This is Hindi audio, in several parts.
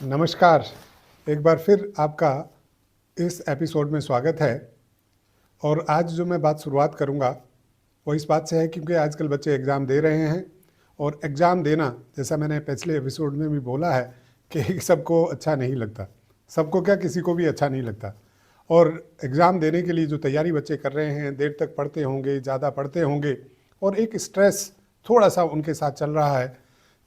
नमस्कार। एक बार फिर आपका इस एपिसोड में स्वागत है। और आज जो मैं बात शुरुआत करूंगा वो इस बात से है क्योंकि आजकल बच्चे एग्ज़ाम दे रहे हैं और एग्ज़ाम देना, जैसा मैंने पिछले एपिसोड में भी बोला है कि सबको अच्छा नहीं लगता। सबको क्या, किसी को भी अच्छा नहीं लगता। और एग्ज़ाम देने के लिए जो तैयारी बच्चे कर रहे हैं, देर तक पढ़ते होंगे, ज़्यादा पढ़ते होंगे और एक स्ट्रेस थोड़ा सा उनके साथ चल रहा है।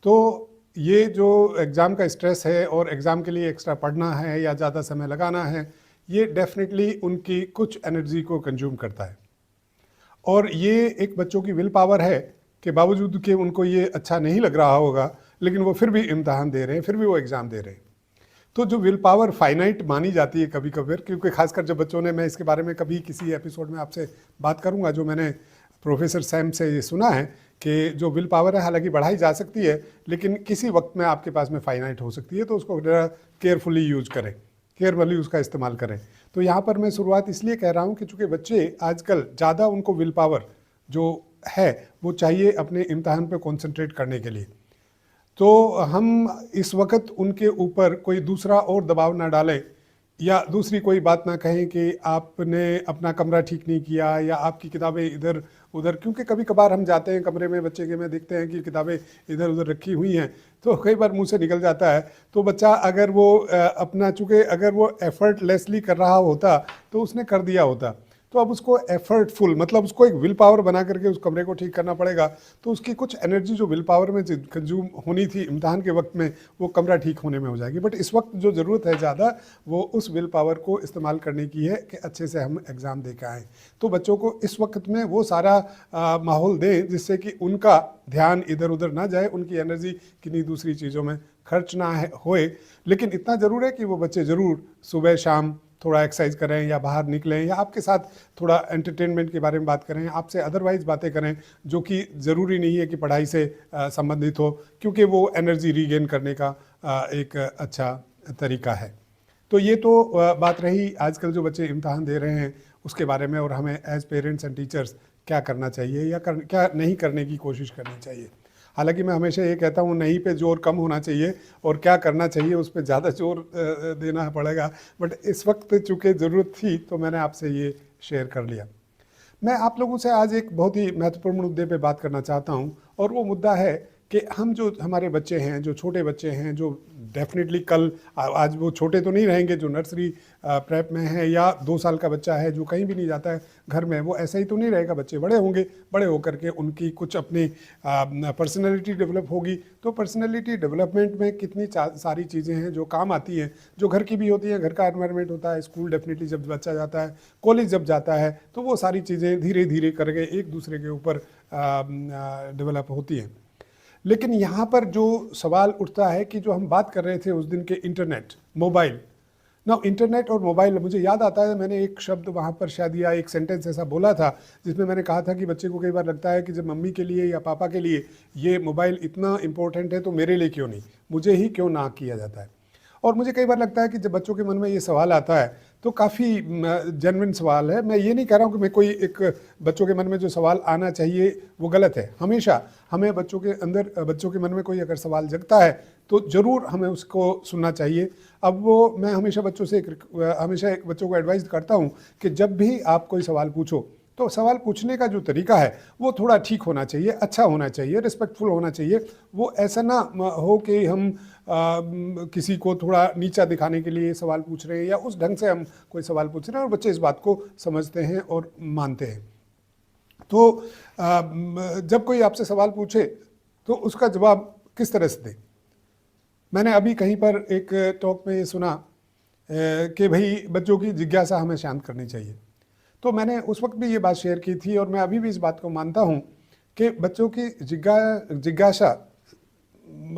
तो ये जो एग्ज़ाम का स्ट्रेस है और एग्ज़ाम के लिए एक्स्ट्रा पढ़ना है या ज़्यादा समय लगाना है, ये डेफिनेटली उनकी कुछ एनर्जी को कंज्यूम करता है। और ये एक बच्चों की विल पावर है कि बावजूद कि उनको ये अच्छा नहीं लग रहा होगा, लेकिन वो फिर भी इम्तहान दे रहे हैं, फिर भी वो एग्ज़ाम दे रहे हैं। तो जो विल पावर फाइनाइट मानी जाती है कभी कभी, क्योंकि खासकर जब बच्चों ने, मैं इसके बारे में कभी किसी एपिसोड में आपसे बात करूंगा, जो मैंने प्रोफेसर सैम से ये सुना है कि जो विल पावर है हालांकि बढ़ाई जा सकती है, लेकिन किसी वक्त में आपके पास में फाइनाइट हो सकती है। तो उसको केयरफुली यूज करें, केयरफुली उसका इस्तेमाल करें। तो यहाँ पर मैं शुरुआत इसलिए कह रहा हूँ कि चूँकि बच्चे आजकल ज़्यादा, उनको विल पावर जो है वो चाहिए अपने इम्तहान पर कॉन्सेंट्रेट करने के लिए। तो हम इस वक्त उनके ऊपर कोई दूसरा और दबाव ना डालें या दूसरी कोई बात ना कहें कि आपने अपना कमरा ठीक नहीं किया या आपकी किताबें इधर उधर, क्योंकि कभी कभार हम जाते हैं कमरे में बच्चे के में, देखते हैं कि किताबें इधर उधर रखी हुई हैं, तो कई बार मुंह से निकल जाता है। तो बच्चा अगर वो अपना, चूँकि अगर वो एफर्टलेसली कर रहा होता तो उसने कर दिया होता। तो अब उसको एफर्टफुल, मतलब उसको एक विल पावर बना करके उस कमरे को ठीक करना पड़ेगा। तो उसकी कुछ एनर्जी जो विल पावर में कंज्यूम होनी थी इम्तहान के वक्त में, वो कमरा ठीक होने में हो जाएगी। बट इस वक्त जो ज़रूरत है ज़्यादा, वो उस विल पावर को इस्तेमाल करने की है कि अच्छे से हम एग्ज़ाम दे के आएँ। तो बच्चों को इस वक्त में वो सारा माहौल दें जिससे कि उनका ध्यान इधर उधर ना जाए, उनकी एनर्जी किन्हीं दूसरी चीज़ों में खर्च ना होए। लेकिन इतना ज़रूर है कि वो बच्चे ज़रूर सुबह शाम थोड़ा एक्सरसाइज करें या बाहर निकलें या आपके साथ थोड़ा एंटरटेनमेंट के बारे में बात करें, आपसे अदरवाइज बातें करें जो कि ज़रूरी नहीं है कि पढ़ाई से संबंधित हो, क्योंकि वो एनर्जी रीगेन करने का एक अच्छा तरीका है। तो ये तो बात रही आजकल जो बच्चे इम्तहान दे रहे हैं उसके बारे में, और हमें एज पेरेंट्स एंड टीचर्स क्या करना चाहिए या क्या नहीं करने की कोशिश करनी चाहिए। हालांकि मैं हमेशा ये कहता हूँ, नहीं पे जोर कम होना चाहिए और क्या करना चाहिए उस पर ज़्यादा जोर देना पड़ेगा। बट इस वक्त चूँकि ज़रूरत थी तो मैंने आपसे ये शेयर कर लिया। मैं आप लोगों से आज एक बहुत ही महत्वपूर्ण मुद्दे पे बात करना चाहता हूँ, और वो मुद्दा है कि हम जो हमारे बच्चे हैं, जो छोटे बच्चे हैं, जो डेफिनेटली कल, आज वो छोटे तो नहीं रहेंगे जो नर्सरी प्रेप में है, या 2 साल का बच्चा है जो कहीं भी नहीं जाता है घर में, वो ऐसा ही तो नहीं रहेगा। बच्चे बड़े होंगे, बड़े होकर के उनकी कुछ अपनी पर्सनैलिटी डेवलप होगी। तो पर्सनैलिटी डेवलपमेंट में कितनी सारी चीज़ें हैं जो काम आती हैं, जो घर की भी होती हैं। घर का एनवायरनमेंट होता है, स्कूल डेफिनेटली जब बच्चा जाता है, कॉलेज जब जाता है, तो वो सारी चीज़ें धीरे धीरे करके एक दूसरे के ऊपर डेवलप होती हैं। लेकिन यहाँ पर जो सवाल उठता है कि जो हम बात कर रहे थे उस दिन के इंटरनेट, मोबाइल ना, इंटरनेट और मोबाइल, मुझे याद आता है मैंने एक शब्द वहाँ पर शायद या एक सेंटेंस ऐसा बोला था जिसमें मैंने कहा था कि बच्चे को कई बार लगता है कि जब मम्मी के लिए या पापा के लिए ये मोबाइल इतना इम्पोर्टेंट है तो मेरे लिए क्यों नहीं, मुझे ही क्यों ना किया जाता है। और मुझे कई बार लगता है कि जब बच्चों के मन में ये सवाल आता है तो काफ़ी जेन्युइन सवाल है। मैं ये नहीं कह रहा हूँ कि मैं कोई एक, बच्चों के मन में जो सवाल आना चाहिए वो गलत है। हमेशा हमें बच्चों के अंदर, बच्चों के मन में कोई अगर सवाल जगता है तो ज़रूर हमें उसको सुनना चाहिए। अब वो, मैं हमेशा बच्चों से हमेशा एक बच्चों को एडवाइस करता हूँ कि जब भी आप कोई सवाल पूछो तो सवाल पूछने का जो तरीका है वो थोड़ा ठीक होना चाहिए, अच्छा होना चाहिए, रिस्पेक्टफुल होना चाहिए। वो ऐसा ना हो कि हम किसी को थोड़ा नीचा दिखाने के लिए सवाल पूछ रहे हैं या उस ढंग से हम कोई सवाल पूछ रहे हैं और बच्चे इस बात को समझते हैं और मानते हैं। तो जब कोई आपसे सवाल पूछे तो उसका जवाब किस तरह से दें। मैंने अभी कहीं पर एक टॉक में ये सुना कि भाई बच्चों की जिज्ञासा हमें शांत करनी चाहिए। तो मैंने उस वक्त भी ये बात शेयर की थी और मैं अभी भी इस बात को मानता हूँ कि बच्चों की जिज्ञासा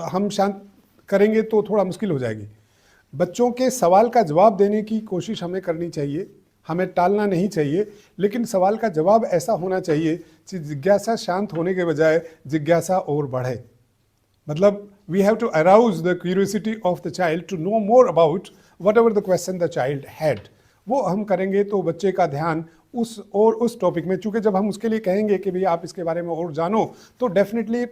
हम शांत करेंगे तो थोड़ा मुश्किल हो जाएगी। बच्चों के सवाल का जवाब देने की कोशिश हमें करनी चाहिए, हमें टालना नहीं चाहिए, लेकिन सवाल का जवाब ऐसा होना चाहिए कि जिज्ञासा शांत होने के बजाय जिज्ञासा और बढ़े। मतलब we have to arouse the curiosity of the child to know more about whatever the question the child had। वो हम करेंगे तो बच्चे का ध्यान उस टॉपिक में, चूंकि जब हम उसके लिए कहेंगे कि भैया आप इसके बारे में और जानो, तो डेफिनेटली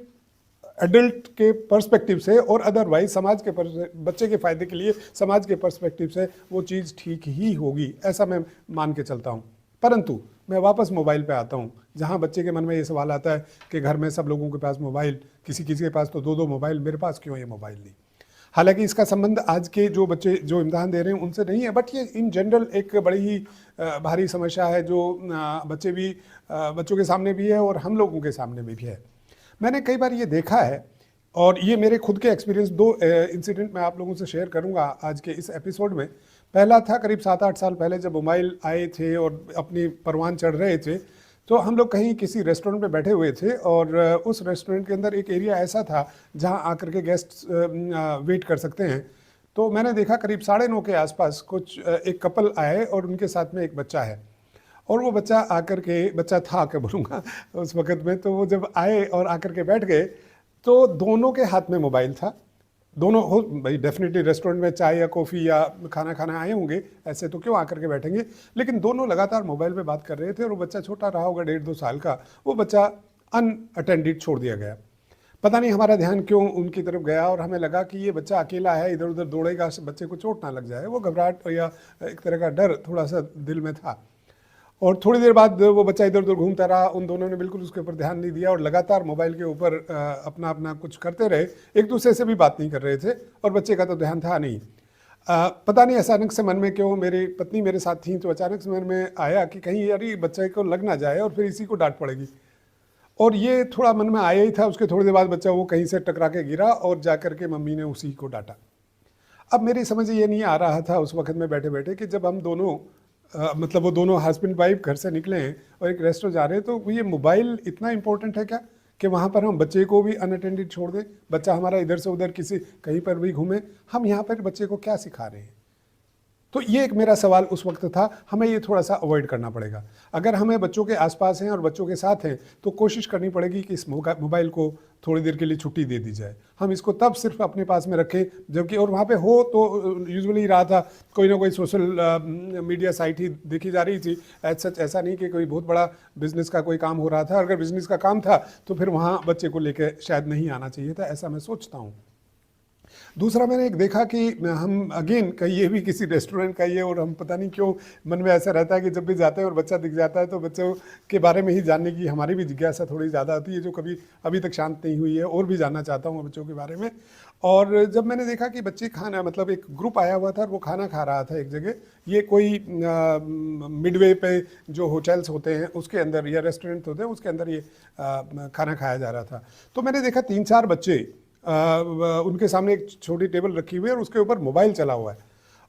एडल्ट के पर्सपेक्टिव से और अदरवाइज समाज के बच्चे के फ़ायदे के लिए समाज के पर्सपेक्टिव से वो चीज़ ठीक ही होगी, ऐसा मैं मान के चलता हूँ। परंतु मैं वापस मोबाइल पे आता हूँ, जहाँ बच्चे के मन में ये सवाल आता है कि घर में सब लोगों के पास मोबाइल, किसी किसी के पास तो 2-2 मोबाइल, मेरे पास क्यों ये मोबाइल नहीं। हालांकि इसका संबंध आज के जो बच्चे जो इम्तहान दे रहे हैं उनसे नहीं है, बट ये इन जनरल एक बड़ी ही भारी समस्या है जो बच्चों के सामने भी है और हम लोगों के सामने भी है। मैंने कई बार ये देखा है और ये मेरे खुद के एक्सपीरियंस, 2 इंसिडेंट मैं आप लोगों से शेयर करूंगा आज के इस एपिसोड में। पहला था करीब 7-8 साल पहले जब मोबाइल आए थे और अपनी परवान चढ़ रहे थे, तो हम लोग कहीं किसी रेस्टोरेंट में बैठे हुए थे और उस रेस्टोरेंट के अंदर एक एरिया ऐसा था जहां आकर के गेस्ट वेट कर सकते हैं। तो मैंने देखा करीब 9:30 के आसपास कुछ एक कपल आए और उनके साथ में एक बच्चा है, और वो बच्चा आकर के, बच्चा था क्या बोलूँगा उस वक़्त में, तो वो जब आए और आकर के बैठ गए तो दोनों के हाथ में मोबाइल था। दोनों हो भाई, डेफिनेटली रेस्टोरेंट में चाय या कॉफ़ी या खाना खाने आए होंगे, ऐसे तो क्यों आकर के बैठेंगे, लेकिन दोनों लगातार मोबाइल पे बात कर रहे थे और वो बच्चा छोटा रहा होगा 1.5-2 साल का, वो बच्चा अनअटेंडेड छोड़ दिया गया। पता नहीं हमारा ध्यान क्यों उनकी तरफ गया और हमें लगा कि ये बच्चा अकेला है, इधर उधर दौड़ेगा, बच्चे को चोट ना लग जाए। वो घबराहट या एक तरह का डर थोड़ा सा दिल में था। और थोड़ी देर बाद वो बच्चा इधर उधर घूमता रहा, उन दोनों ने बिल्कुल उसके ऊपर ध्यान नहीं दिया और लगातार मोबाइल के ऊपर अपना अपना कुछ करते रहे, एक दूसरे से भी बात नहीं कर रहे थे और बच्चे का तो ध्यान था नहीं। पता नहीं अचानक से मन में क्यों, मेरी पत्नी मेरे साथ थी, तो अचानक से मन में आया कि कहीं यार ये बच्चे को लग ना जाए और फिर इसी को डांट पड़ेगी। और ये थोड़ा मन में आया ही था। उसके थोड़ी देर बाद बच्चा वो कहीं से टकरा के गिरा और जाकर के मम्मी ने उसी को डांटा। अब मेरी समझ ये नहीं आ रहा था उस वक्त में बैठे बैठे कि जब हम दोनों मतलब वो दोनों हस्बैंड वाइफ घर से निकले हैं और एक रेस्टोरेंट जा रहे हैं, तो ये मोबाइल इतना इंपॉर्टेंट है क्या कि वहाँ पर हम बच्चे को भी अनअटेंडेड छोड़ दें, बच्चा हमारा इधर से उधर किसी कहीं पर भी घूमे। हम यहाँ पर बच्चे को क्या सिखा रहे हैं? तो ये एक मेरा सवाल उस वक्त था। हमें ये थोड़ा सा अवॉइड करना पड़ेगा। अगर हमें बच्चों के आसपास हैं और बच्चों के साथ हैं तो कोशिश करनी पड़ेगी कि इस मोबाइल को थोड़ी देर के लिए छुट्टी दे दी जाए। हम इसको तब सिर्फ अपने पास में रखें जबकि, और वहाँ पे हो तो यूजुअली रहा था कोई ना कोई सोशल मीडिया साइट ही देखी जा रही थी। सच ऐसा नहीं कि कोई बहुत बड़ा बिजनेस का कोई काम हो रहा था। अगर बिजनेस का काम था तो फिर वहाँ बच्चे को लेकर शायद नहीं आना चाहिए था, ऐसा मैं सोचता हूँ। दूसरा मैंने एक देखा कि हम अगेन कहीं ये भी किसी रेस्टोरेंट का ही है और हम पता नहीं क्यों मन में ऐसा रहता है कि जब भी जाते हैं और बच्चा दिख जाता है तो बच्चों के बारे में ही जानने की हमारी भी जिज्ञासा थोड़ी ज़्यादा होती है, जो कभी अभी तक शांत नहीं हुई है, और भी जानना चाहता हूँ बच्चों के बारे में। और जब मैंने देखा कि बच्चे खाना, मतलब एक ग्रुप आया हुआ था और वो खाना खा रहा था एक जगह, ये कोई मिडवे पे जो होटल्स होते हैं उसके अंदर या रेस्टोरेंट होते हैं उसके अंदर ये खाना खाया जा रहा था। तो मैंने देखा 3-4 बच्चे, उनके सामने एक छोटी टेबल रखी हुई है और उसके ऊपर मोबाइल चला हुआ है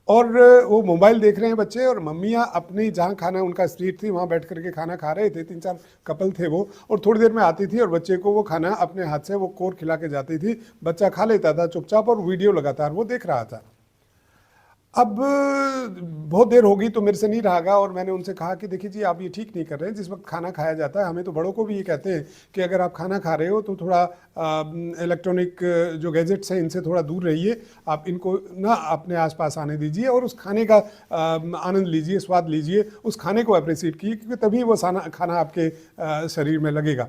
और वो मोबाइल देख रहे हैं बच्चे, और मम्मियाँ अपनी जहाँ खाना उनका स्ट्रीट थी वहाँ बैठ करके खाना खा रहे थे। 3-4 कपल थे वो, और थोड़ी देर में आती थी और बच्चे को वो खाना अपने हाथ से वो कोर खिला के जाती थी। बच्चा खा लेता था चुपचाप और वीडियो लगातार वो देख रहा था। अब बहुत देर होगी तो मेरे से नहीं रहा और मैंने उनसे कहा कि देखिए जी, आप ये ठीक नहीं कर रहे हैं। जिस वक्त खाना खाया जाता है, हमें तो बड़ों को भी ये कहते हैं कि अगर आप खाना खा रहे हो तो थोड़ा इलेक्ट्रॉनिक जो गैजेट्स हैं इनसे थोड़ा दूर रहिए, आप इनको ना अपने आसपास आने दीजिए और उस खाने का आनंद लीजिए, स्वाद लीजिए, उस खाने को अप्रिशिएट कीजिए, क्योंकि तभी वो खाना आपके शरीर में लगेगा।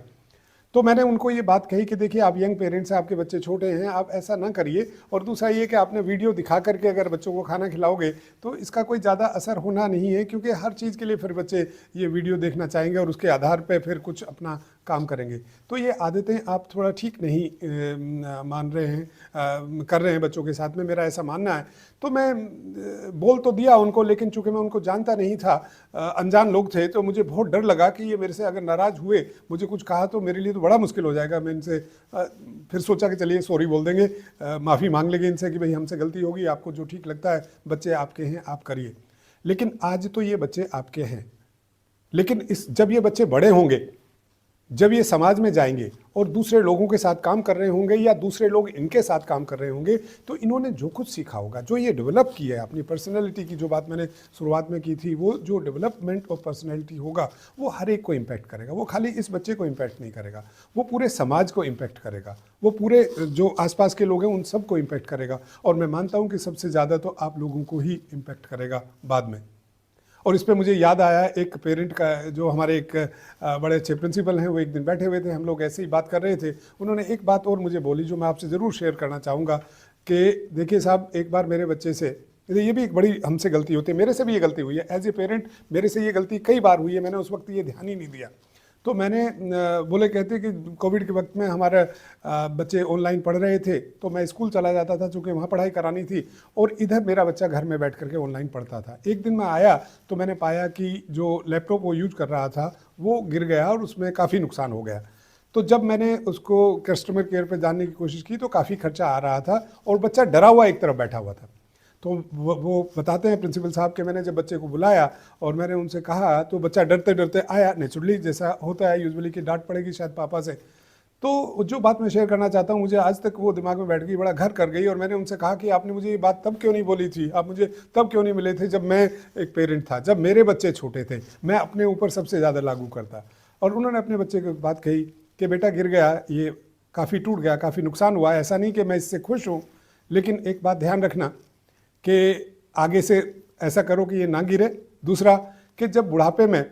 तो मैंने उनको ये बात कही कि देखिए, आप यंग पेरेंट्स हैं, आपके बच्चे छोटे हैं, आप ऐसा ना करिए। और दूसरा ये कि आपने वीडियो दिखा करके अगर बच्चों को खाना खिलाओगे तो इसका कोई ज़्यादा असर होना नहीं है, क्योंकि हर चीज़ के लिए फिर बच्चे ये वीडियो देखना चाहेंगे और उसके आधार पर फिर कुछ अपना काम करेंगे। तो ये आदतें आप थोड़ा ठीक नहीं मान रहे हैं, कर रहे हैं बच्चों के साथ में, मेरा ऐसा मानना है। तो मैं बोल तो दिया उनको, लेकिन चूंकि मैं उनको जानता नहीं था, अनजान लोग थे, तो मुझे बहुत डर लगा कि ये मेरे से अगर नाराज़ हुए, मुझे कुछ कहा तो मेरे लिए तो बड़ा मुश्किल हो जाएगा। मैं इनसे फिर सोचा कि चलिए सॉरी बोल देंगे, माफ़ी मांग लेंगे इनसे कि भाई हमसे गलती होगी, आपको जो ठीक लगता है, बच्चे आपके हैं, आप करिए। लेकिन आज तो ये बच्चे आपके हैं, लेकिन जब ये बच्चे बड़े होंगे, जब ये समाज में जाएंगे और दूसरे लोगों के साथ काम कर रहे होंगे या दूसरे लोग इनके साथ काम कर रहे होंगे, तो इन्होंने जो कुछ सीखा होगा, जो ये डेवलप किया है अपनी पर्सनैलिटी की, जो बात मैंने शुरुआत में की थी, वो जो डेवलपमेंट ऑफ पर्सनैलिटी होगा वो हर एक को इम्पैक्ट करेगा। वो खाली इस बच्चे को इम्पैक्ट नहीं करेगा, वो पूरे समाज को इम्पैक्ट करेगा, वो पूरे जो आसपास के लोग हैं उन सबको इम्पैक्ट करेगा। और मैं मानता हूँ कि सबसे ज़्यादा तो आप लोगों को ही इम्पैक्ट करेगा बाद में। और इस पे मुझे याद आया एक पेरेंट का, जो हमारे एक बड़े अच्छे प्रिंसिपल हैं, वो एक दिन बैठे हुए थे, हम लोग ऐसे ही बात कर रहे थे। उन्होंने एक बात और मुझे बोली जो मैं आपसे ज़रूर शेयर करना चाहूँगा कि देखिए साहब, एक बार मेरे बच्चे से, ये भी एक बड़ी हमसे गलती होती है, मेरे से भी ये गलती हुई है एज ए पेरेंट, मेरे से ये गलती कई बार हुई है, मैंने उस वक्त ये ध्यान ही नहीं दिया। तो मैंने बोले कहते कि कोविड के वक्त में हमारे बच्चे ऑनलाइन पढ़ रहे थे, तो मैं स्कूल चला जाता था चूँकि वहाँ पढ़ाई करानी थी, और इधर मेरा बच्चा घर में बैठ करके ऑनलाइन पढ़ता था। एक दिन मैं आया तो मैंने पाया कि जो लैपटॉप वो यूज कर रहा था वो गिर गया और उसमें काफ़ी नुकसान हो गया। तो जब मैंने उसको कस्टमर केयर पे जानने की कोशिश की तो काफ़ी खर्चा आ रहा था और बच्चा डरा हुआ एक तरफ बैठा हुआ था। तो वो बताते हैं प्रिंसिपल साहब कि मैंने जब बच्चे को बुलाया और मैंने उनसे कहा तो बच्चा डरते डरते आया, नेचुरली जैसा होता है यूजुअली कि डांट पड़ेगी शायद पापा से। तो जो बात मैं शेयर करना चाहता हूँ, मुझे आज तक वो दिमाग में बैठ गई, बड़ा घर कर गई, और मैंने उनसे कहा कि आपने मुझे ये बात तब क्यों नहीं बोली थी, आप मुझे तब क्यों नहीं मिले थे जब मैं एक पेरेंट था, जब मेरे बच्चे छोटे थे, मैं अपने ऊपर सबसे ज़्यादा लागू करता। और उन्होंने अपने बच्चे को बात कही कि बेटा गिर गया, ये काफ़ी टूट गया, काफ़ी नुकसान हुआ, ऐसा नहीं कि मैं इससे खुश हूँ, लेकिन एक बात ध्यान रखना कि आगे से ऐसा करो कि ये ना गिरे। दूसरा कि जब बुढ़ापे में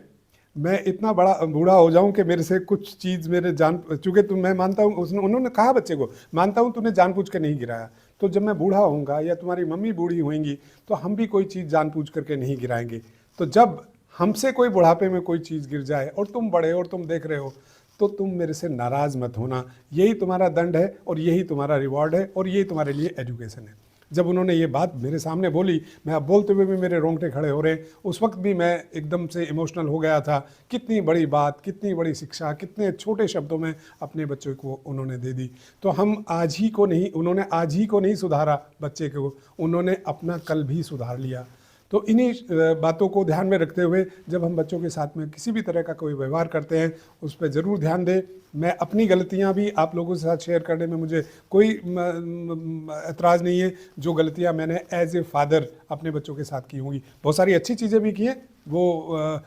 मैं इतना बड़ा बूढ़ा हो जाऊं कि मेरे से कुछ चीज़ मेरे जान, चूँकि तुम, मैं मानता हूँ, उन्होंने कहा बच्चे को, मानता हूँ तूने जानबूझ के नहीं गिराया, तो जब मैं बूढ़ा होऊंगा या तुम्हारी मम्मी बूढ़ी होंगी तो हम भी कोई चीज़ जानबूझ करके नहीं गिराएंगे। तो जब हमसे कोई बुढ़ापे में कोई चीज़ गिर जाए और तुम बड़े और तुम देख रहे हो, तो तुम मेरे से नाराज़ मत होना, यही तुम्हारा दंड है और यही तुम्हारा रिवॉर्ड है और यही तुम्हारे लिए एजुकेशन है। जब उन्होंने ये बात मेरे सामने बोली, मैं अब बोलते हुए भी मेरे रोंगटे खड़े हो रहे हैं, उस वक्त भी मैं एकदम से इमोशनल हो गया था। कितनी बड़ी बात, कितनी बड़ी शिक्षा, कितने छोटे शब्दों में अपने बच्चों को उन्होंने दे दी। तो हम आज ही को नहीं, उन्होंने आज ही को नहीं सुधारा बच्चे को, उन्होंने अपना कल भी सुधार लिया। तो इन्हीं बातों को ध्यान में रखते हुए जब हम बच्चों के साथ में किसी भी तरह का कोई व्यवहार करते हैं, उस पर ज़रूर ध्यान दें। मैं अपनी गलतियां भी आप लोगों के साथ शेयर करने में मुझे कोई एतराज़ नहीं है। जो गलतियां मैंने एज ए फादर अपने बच्चों के साथ की होंगी, बहुत सारी अच्छी चीज़ें भी की हैं, वो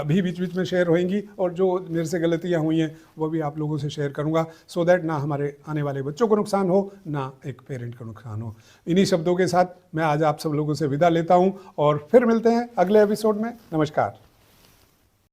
भी बीच बीच में शेयर होंगी, और जो मेरे से गलतियां हुई हैं वो भी आप लोगों से शेयर करूंगा, सो दैट ना हमारे आने वाले बच्चों को नुकसान हो, ना एक पेरेंट को नुकसान हो। इन्हीं शब्दों के साथ मैं आज आप सब लोगों से विदा लेता हूं और फिर मिलते हैं अगले एपिसोड में। नमस्कार।